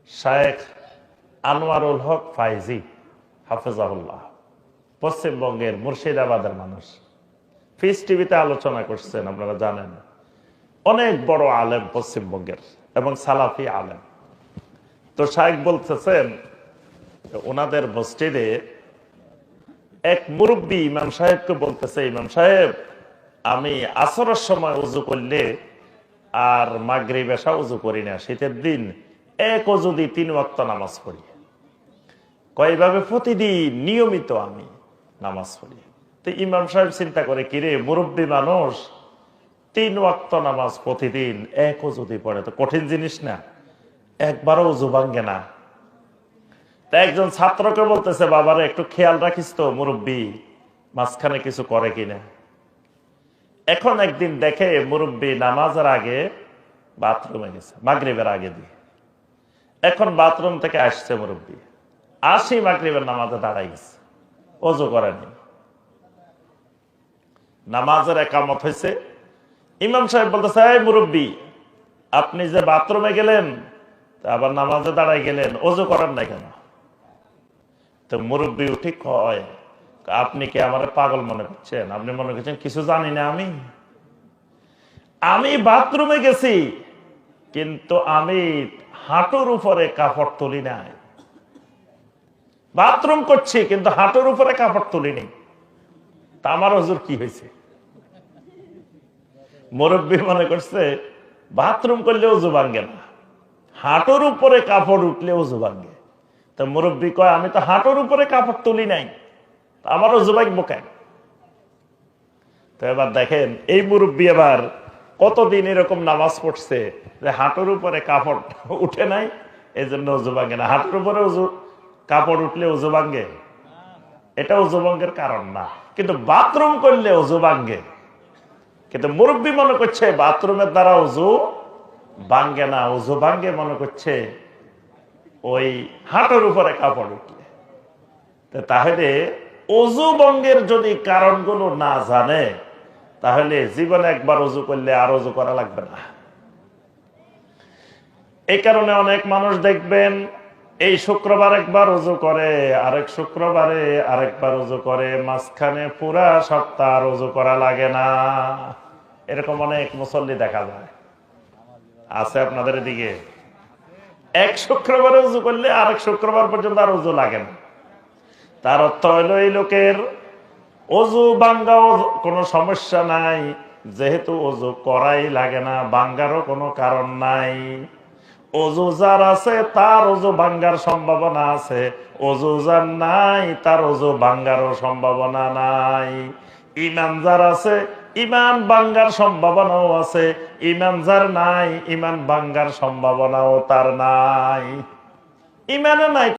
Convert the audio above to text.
শায়েখ আনোয়ারুল হক ফাইজি হাফেজাহুল্লাহ, পশ্চিমবঙ্গের মুর্শিদাবাদের মানুষ, পিস টিভিতে আলোচনা করছেন। আপনারা জানেন অনেক বড় আলেম পশ্চিমবঙ্গের এবং সালাফি আলেম। তো শায়েখ বলতেছেন ওনাদের মসজিদে এক মুরব্বী ইমাম সাহেবকে বলতেছে, ইমাম সাহেব আমি আসরের সময় উজু করলে আর মাগরিব এশা উজু করি না, শীতের দিন এক অজু দিয়ে 3 ওয়াক্ত নামাজ পড়ি। কয়ভাবে? প্রতিদিন নিয়মিত আমি নামাজ পড়ি। তো ইমাম সাহেব চিন্তা করে, কিরে মুরব্বী মানুষ 3 ওয়াক্ত নামাজ প্রতিদিন এক অজু দিয়ে পড়ে, তো কঠিন জিনিস না, একবারও উজু ভাঙ্গে না। তা একজন ছাত্রকে বলতেছে, বাবারে একটু খেয়াল রাখিস তো মুরব্বী মাঝখানে কিছু করে কিনা। এখন একদিন দেখে মুরব্বী নামাজের আগে বাথরুমে গেছে, মাগরিবের আগে দিয়ে। এখন বাথরুম থেকে আসছে মুরব্বী, আসি মাগরিবের নামাজে দাঁড়াই গেছে, ওযু করেনি। নামাজের একামত হয়েছে, ইমাম সাহেব বলতেছে, এই মুরব্বী আপনি যে বাথরুমে গেলেন আবার নামাজে দাঁড়াই গেলেন, ওযু করেন না কেন? তো মুরব্বী উঠি কয়, আপনি কি আমার পাগল মনে করছেন? আপনি মনে করছেন কিছু জানি না? আমি বাথরুমে গেছি কিন্তু আমি হাঁটুর উপরে কাপড় তুলি নাই। বাথরুম করছি কিন্তু হাঁটুর উপরে কাপড় তুলিনি, তা আমার হুজুর কি হয়েছে? মুরব্বী মনে করছে বাথরুম করলে ওযু ভাঙ্গে না, হাঁটুর উপরে কাপড় উঠলে ওযু ভাঙ্গে। তো মুরব্বী কয়, আমি তো হাঁটুর উপরে কাপড় তুলি নাই, আমার ওযু ভাঙবো কেন? তো এবার দেখেন এই মুরব্বী এবার কতদিন এরকম নামাজ পড়ছে যে হাঁটুর উপরে কাপড় উঠে নাই, এই জন্য ওযু ভাঙ্গে না। হাঁটুর উপরে কাপড় উঠলে ওযু ভাঙ্গে? এটা ওযু ভঙ্গের কারণ না, কিন্তু বাথরুম করলে ওযু ভাঙ্গে। কিন্তু মুরব্বী মনে করছে বাথরুমের দ্বারা ওযু ভাঙ্গে না, ওযু ভাঙ্গে মনে করছে ওই হাঁটুর উপরে কাপড় উঠলে। তাহলে ওযু ভঙ্গের যদি কারণগুলো না জানে, তাহলে জীবনে একবার ওযু করলে আর ওযু করা লাগবে না। এই কারণে অনেক মানুষ দেখবেন এই শুক্রবার একবার ওযু করে, আরেক শুক্রবারে আরেকবার ওযু করে, মাঝখানে পুরা সপ্তাহ ওযু করা লাগে না। এরকম অনেক মুসল্লি দেখা যায়, আছে আপনাদের এদিকে। এক শুক্রবারে ওযু করলে আরেক শুক্রবার পর্যন্ত আর ওযু লাগে না। তার অর্থ হইল এই লোকের ওযু ভাঙ্গাও কোনো সমস্যা নাই, যেহেতু ওযু করাই লাগে না, ভাঙ্গারও কোনো কারণ নাই। ওযু যার আছে তার ওযু ভাঙ্গার সম্ভাবনা আছে, ওযু যার নাই তার ওযু ভাঙ্গারও সম্ভাবনা নাই। ইমান যার আছে ইমান ভাঙ্গার সম্ভাবনাও আছে, ইমান যার নাই ইমান ভাঙ্গার সম্ভাবনাও তার নাই। ইমানে নাই